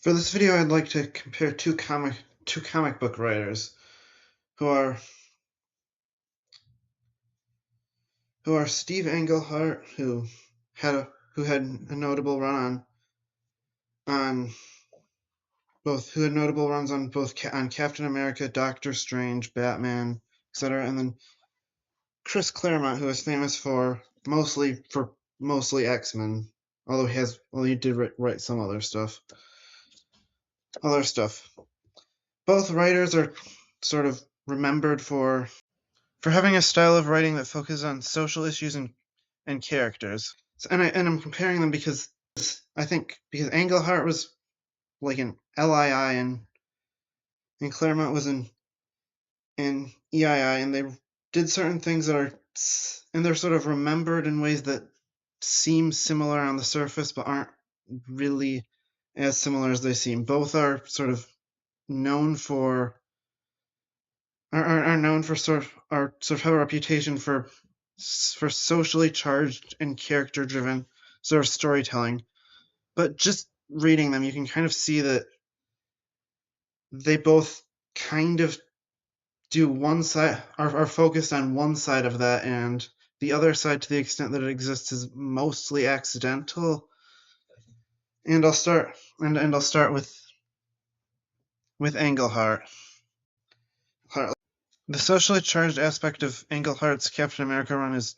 For this video, I'd like to compare two comic book writers who are Steve Englehart, who had a notable run on notable runs on on Captain America, Doctor Strange, Batman, etc., and then Chris Claremont, who is famous for mostly X-Men, although he did write some other stuff. Both writers are sort of remembered for having a style of writing that focuses on social issues and characters. And I'm comparing them because I think because Englehart was like an LII and Claremont was in EII, and they did certain things and they're sort of remembered in ways that seem similar on the surface but aren't really as similar as they seem. Both are sort of known for are known for sort of have a reputation for socially charged and character driven sort of storytelling. But just reading them, you can kind of see that they both kind of do one side are focused on one side of that, and the other side, to the extent that it exists, is mostly accidental. And I'll start with Englehart. The socially charged aspect of Englehart's Captain America run is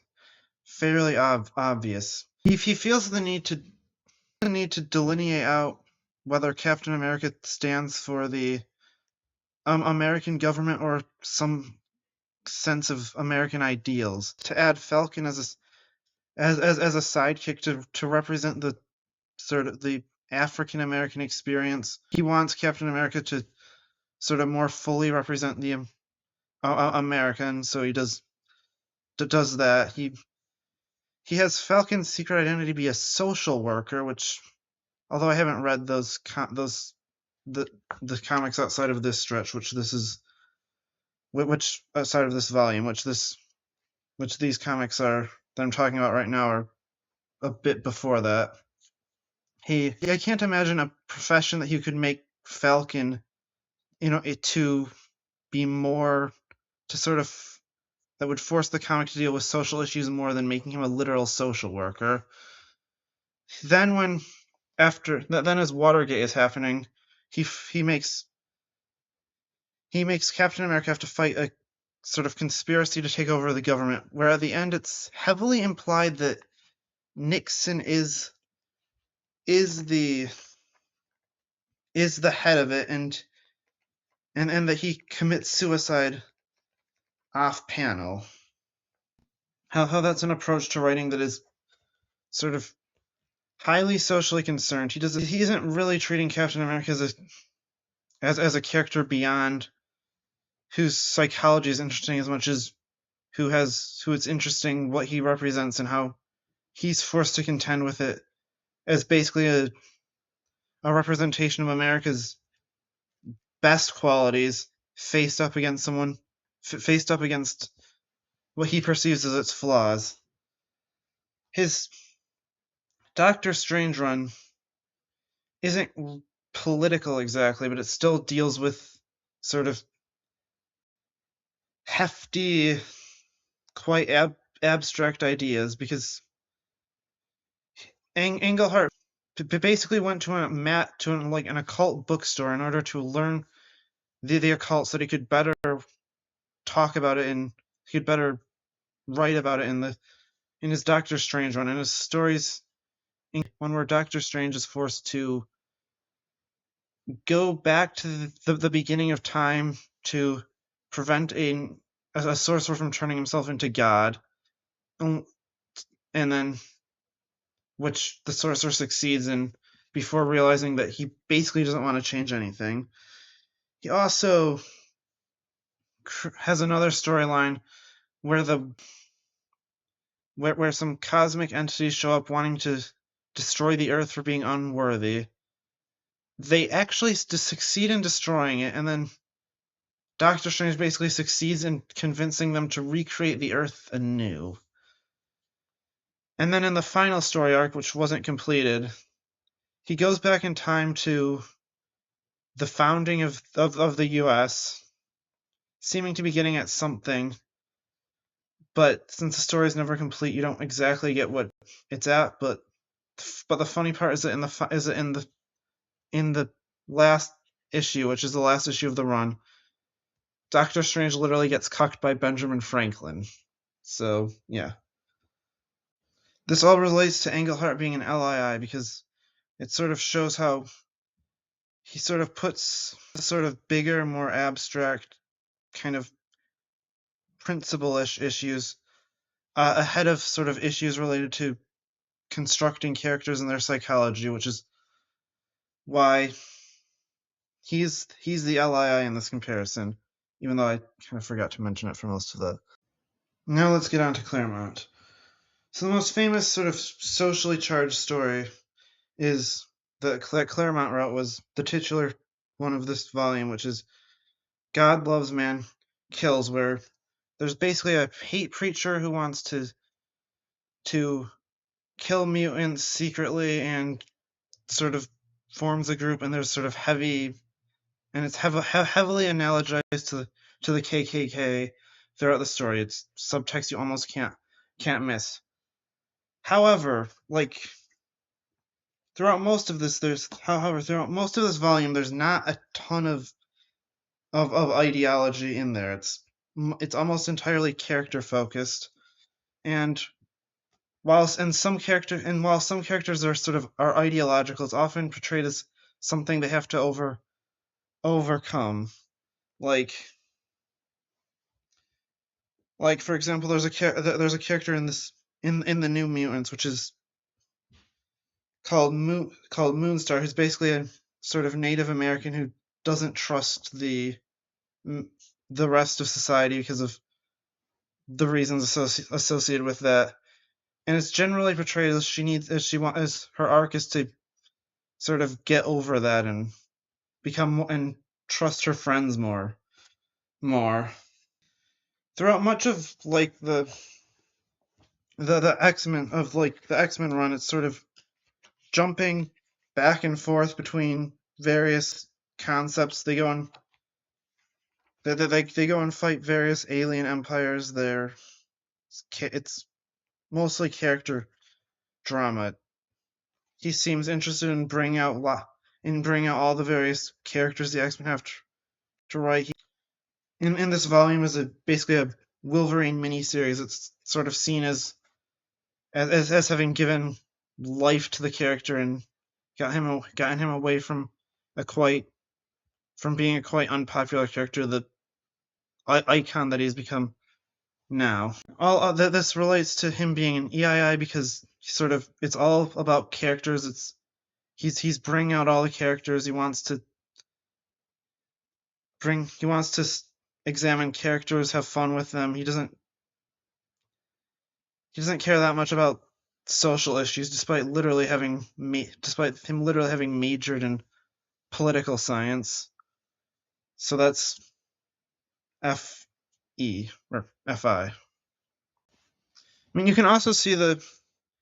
fairly obvious. He feels the need to delineate out whether Captain America stands for the American government or some sense of American ideals. To add Falcon as a sidekick to represent the sort of the African American experience, he wants Captain America to sort of more fully represent the American. So he does that. He has Falcon's secret identity be a social worker, which, although I haven't read the comics outside of this stretch, which outside of this volume, which these comics are that I'm talking about right now are a bit before that. I can't imagine a profession that he could make Falcon, to be more to sort of that would force the comic to deal with social issues more than making him a literal social worker. Then as Watergate is happening, he makes Captain America have to fight a sort of conspiracy to take over the government, where at the end it's heavily implied that Nixon is the head of it, and that he commits suicide off panel. How that's an approach to writing that is sort of highly socially concerned. He isn't really treating Captain America as a character beyond whose psychology is interesting as much as who it's interesting what he represents and how he's forced to contend with it as basically a representation of America's best qualities faced up against what he perceives as its flaws. His Doctor Strange run isn't political exactly, but it still deals with sort of hefty, quite abstract ideas, because Englehart basically went to an occult bookstore in order to learn the occult, so that he could better talk about it and he could better write about it in his Doctor Strange run. And his stories, one where Doctor Strange is forced to go back to the beginning of time to prevent a sorcerer from turning himself into God, and then which the sorcerer succeeds in before realizing that he basically doesn't want to change anything. He also has another storyline where where some cosmic entities show up wanting to destroy the Earth for being unworthy. They actually succeed in destroying it, and then Doctor Strange basically succeeds in convincing them to recreate the Earth anew. And then in the final story arc, which wasn't completed, he goes back in time to the founding of the U.S., seeming to be getting at something, but since the story is never complete, you don't exactly get what it's at. But the funny part is that in the last issue, which is the last issue of the run, Doctor Strange literally gets cucked by Benjamin Franklin. So yeah, this all relates to Englehart being an LII because it sort of shows how he sort of puts sort of bigger, more abstract kind of principle-ish issues ahead of sort of issues related to constructing characters and their psychology, which is why he's the LII in this comparison, even though I kind of forgot to mention it for most of that. Now let's get on to Claremont. So the most famous sort of socially charged story is that Claremont wrote was the titular one of this volume, which is God Loves Man Kills, where there's basically a hate preacher who wants to kill mutants secretly and sort of forms a group, and there's sort of heavily analogized to the KKK throughout the story. It's subtext you almost can't miss. However, throughout most of this volume, there's not a ton of ideology in there. It's almost entirely character focused, and while some characters are ideological, it's often portrayed as something they have to overcome. Like for example, there's a character in the New Mutants, which is called Moonstar, who's basically a sort of Native American who doesn't trust the rest of society because of the reasons associated with that. And it's generally portrayed as her arc is to sort of get over that and and trust her friends more. Throughout much of the X-Men run, it's sort of jumping back and forth between various concepts. They go and fight various alien empires. It's mostly character drama. He seems interested in bringing out all the various characters the X-Men have to write. In this volume is basically a Wolverine miniseries. It's sort of seen as having given life to the character and gotten him away from being a quite unpopular character, the icon that he's become now. This relates to him being an EII because it's all about characters. He's bringing out all the characters. He wants to examine characters, have fun with them. He doesn't care that much about social issues, despite him literally having majored in political science. So that's FE or FI. I mean, you can also see the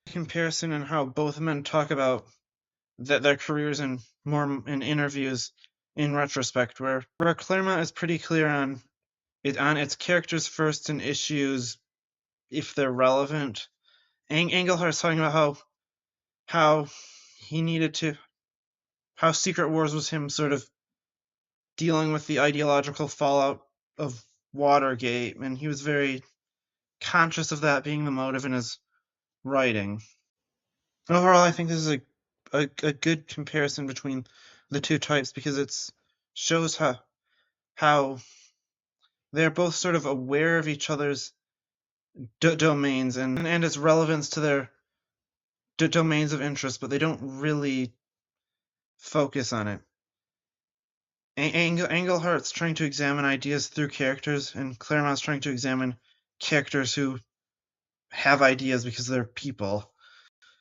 comparison in how both men talk about their careers in interviews in retrospect, where Claremont is pretty clear on its characters first and issues if they're relevant. Englehart's talking about how Secret Wars was him sort of dealing with the ideological fallout of Watergate, and he was very conscious of that being the motive in his writing. Overall, I think this is a good comparison between the two types because it shows how they're both sort of aware of each other's domains and its relevance to their domains of interest, but they don't really focus on it. Englehart's trying to examine ideas through characters, and Claremont's trying to examine characters who have ideas because they're people.